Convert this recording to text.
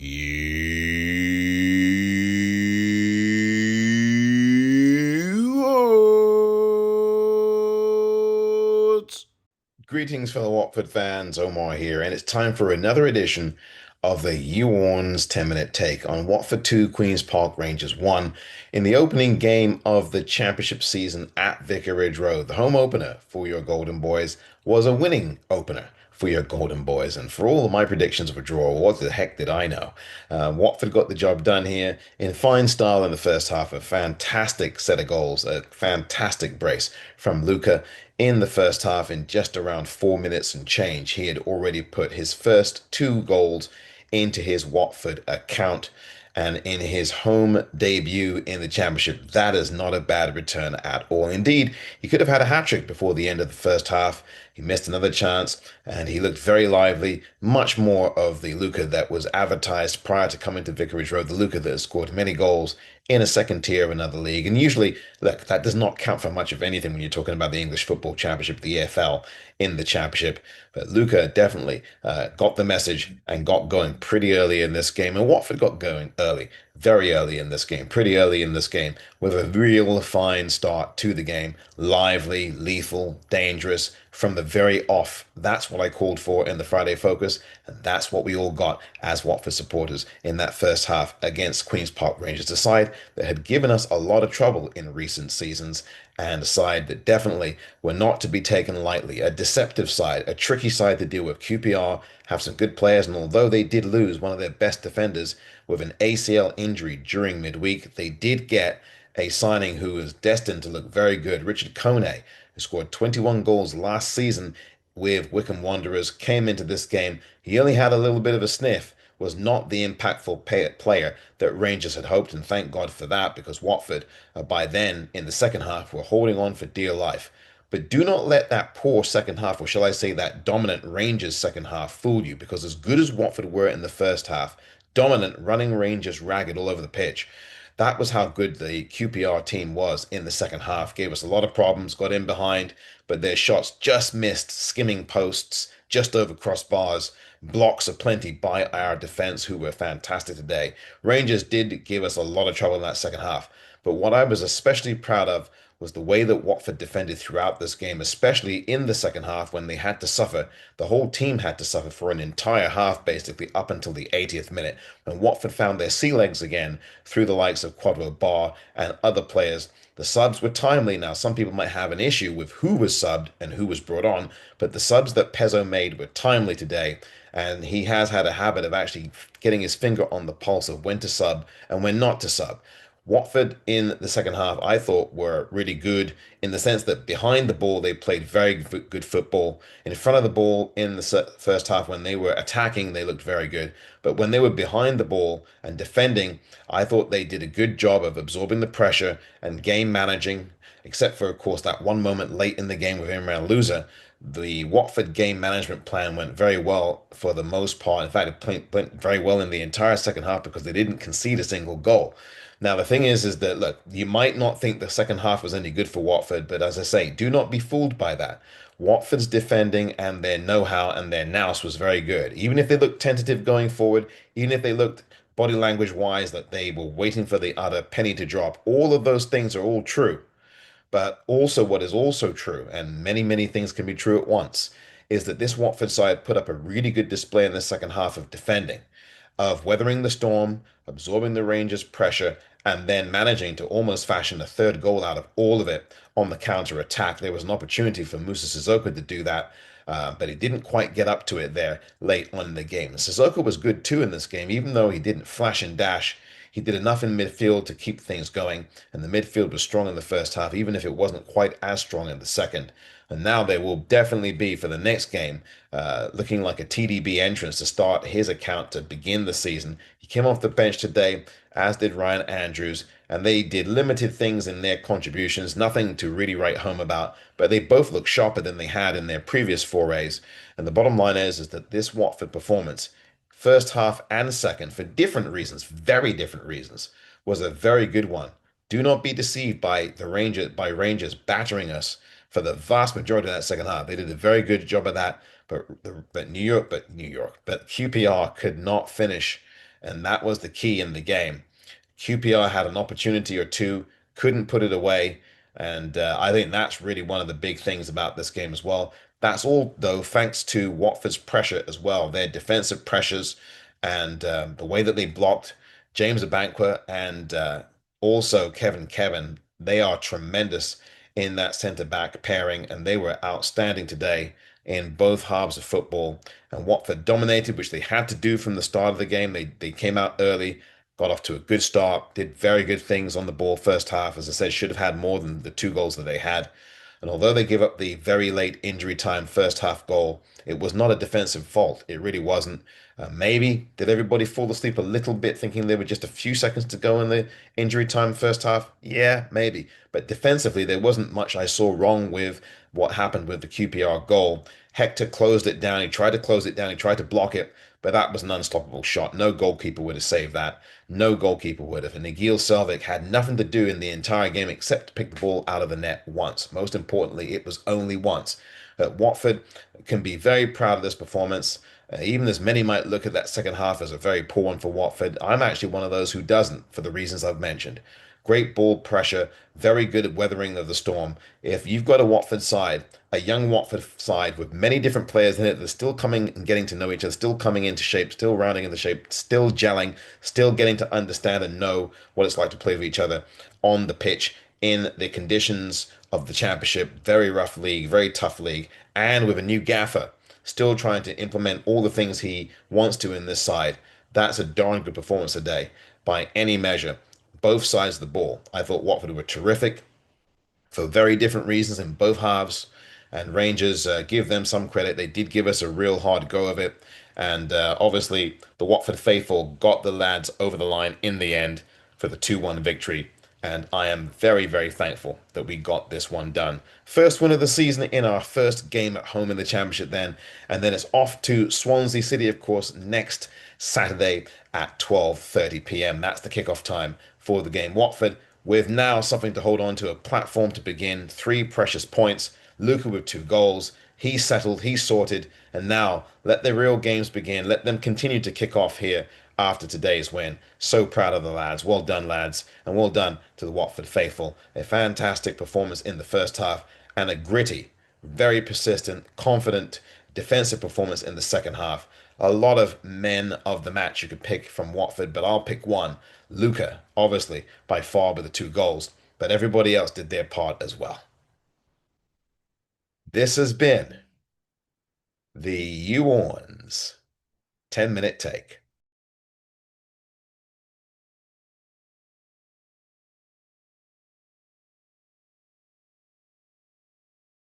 You Greetings, fellow Watford fans. Omar here, and it's time for another edition of the Orns 10-minute take on Watford 2, Queen's Park Rangers 1 in the opening game of the championship season at Vicarage Road. The home opener for your Golden Boys was a winning opener for your Golden Boys, and for all of my predictions of a draw, what the heck did I know? Watford got the job done here in fine style in the first half. A fantastic set of goals, a fantastic brace from Luca in the first half. In just around 4 minutes and change, he had already put his first two goals into his Watford account. And in his home debut in the championship, that is not a bad return at all. Indeed, he could have had a hat-trick before the end of the first half. He missed another chance, and he looked very lively, much more of the Luca that was advertised prior to coming to Vicarage Road, the Luca that has scored many goals in a second tier of another league. And usually, look, that does not count for much of anything when you're talking about the English Football Championship, the EFL in the championship. But Luca definitely got the message and got going pretty early in this game. And Watford got going early, very early in this game, pretty early in this game, with a real fine start to the game. Lively, lethal, dangerous from the very off. That's what I called for in the Friday Focus. And that's what we all got as Watford supporters in that first half against Queen's Park Rangers, a side that had given us a lot of trouble in recent seasons, and a side that definitely were not to be taken lightly. A deceptive side, a tricky side to deal with. QPR have some good players, and although they did lose one of their best defenders with an ACL injury during midweek, they did get a signing who is destined to look very good. Richard Kone, who scored 21 goals last season with Wycombe Wanderers, came into this game. He only had a little bit of a sniff, was not the impactful player that Rangers had hoped, and thank God for that, because Watford, by then in the second half, were holding on for dear life. But do not let that poor second half, or shall I say that dominant Rangers second half, fool you, because as good as Watford were in the first half, dominant, running Rangers ragged all over the pitch, that was how good the QPR team was in the second half. Gave us a lot of problems, got in behind, but their shots just missed, skimming posts, just over crossbars, blocks aplenty by our defense, who were fantastic today. Rangers did give us a lot of trouble in that second half, but what I was especially proud of was the way that Watford defended throughout this game, especially in the second half when they had to suffer. The whole team had to suffer for an entire half, basically up until the 80th minute, when Watford found their sea legs again through the likes of Quadro Bar and other players. The subs were timely. Now, some people might have an issue with who was subbed and who was brought on, but the subs that Pezzo made were timely today, and he has had a habit of actually getting his finger on the pulse of when to sub and when not to sub. Watford in the second half, I thought, were really good in the sense that behind the ball, they played very good football. In front of the ball in the first half, when they were attacking, they looked very good. But when they were behind the ball and defending, I thought they did a good job of absorbing the pressure and game managing, except for, of course, that one moment late in the game with Imran Loser. The Watford game management plan went very well for the most part. In fact, it went very well in the entire second half because they didn't concede a single goal. Now, the thing is that, look, you might not think the second half was any good for Watford, but as I say, do not be fooled by that. Watford's defending and their know-how and their nous was very good. Even if they looked tentative going forward, even if they looked body language wise that they were waiting for the other penny to drop, all of those things are all true. But also, what is also true, and many, many things can be true at once, is that this Watford side put up a really good display in the second half of defending, of weathering the storm, absorbing the Rangers' pressure, and then managing to almost fashion a third goal out of all of it on the counter attack. There was an opportunity for Musa Sissoko to do that, but he didn't quite get up to it there late on in the game. And Sissoko was good too in this game, even though he didn't flash and dash. He did enough in midfield to keep things going, and the midfield was strong in the first half, even if it wasn't quite as strong in the second. And now there will definitely be, for the next game, looking like a TDB entrance to start his account to begin the season. He came off the bench today, as did Ryan Andrews, and they did limited things in their contributions, nothing to really write home about, but they both look sharper than they had in their previous forays. And the bottom line is that this Watford performance, first half and second, for different reasons, very different reasons, was a very good one. Do not be deceived by Rangers battering us for the vast majority of that second half. They did a very good job of that, but QPR could not finish And that was the key in the game. QPR had an opportunity or two, couldn't put it away. And I think that's really one of the big things about this game as well. That's all, though, thanks to Watford's pressure as well, their defensive pressures and the way that they blocked James Abankwah and also Kevin. They are tremendous in that centre back pairing, and they were outstanding today in both halves of football. And Watford dominated, which they had to do from the start of the game. They came out early, got off to a good start, did very good things on the ball first half. As I said, should have had more than the two goals that they had. And although they gave up the very late injury time first half goal, it was not a defensive fault. It really wasn't. Maybe did everybody fall asleep a little bit thinking there were just a few seconds to go in the injury time first half? Yeah, maybe. But defensively, there wasn't much I saw wrong with what happened with the QPR goal. Hector closed it down. He tried to close it down. He tried to block it, but that was an unstoppable shot. No goalkeeper would have saved that. No goalkeeper would have. And Nigel Selvik had nothing to do in the entire game except to pick the ball out of the net once. Most importantly, it was only once. Watford can be very proud of this performance. Even as many might look at that second half as a very poor one for Watford, I'm actually one of those who doesn't, for the reasons I've mentioned. Great ball pressure, very good at weathering of the storm. If you've got a Watford side, a young Watford side with many different players in it that are still coming and getting to know each other, still coming into shape, still rounding into shape, still gelling, still getting to understand and know what it's like to play with each other on the pitch in the conditions of the championship, very rough league, very tough league, and with a new gaffer still trying to implement all the things he wants to in this side. That's a darn good performance today by any measure. Both sides of the ball. I thought Watford were terrific for very different reasons in both halves. And Rangers, give them some credit. They did give us a real hard go of it. And obviously, the Watford faithful got the lads over the line in the end for the 2-1 victory. And I am very, very thankful that we got this one done. First win of the season in our first game at home in the Championship, then. And then it's off to Swansea City, of course, next Saturday at 12:30 p.m. That's the kickoff time for the game. Watford with now something to hold on to, a platform to begin, 3 precious points. Luca with 2 goals. He's settled, he's sorted, and now let the real games begin. Let them continue to kick off here after today's win. So proud of the lads. Well done, lads, and well done to the Watford faithful. A fantastic performance in the first half and a gritty, very persistent, confident defensive performance in the second half. A lot of men of the match you could pick from Watford, but I'll pick one. Luca, obviously, by far with the 2 goals, but everybody else did their part as well. This has been the YouOrns 10-minute take.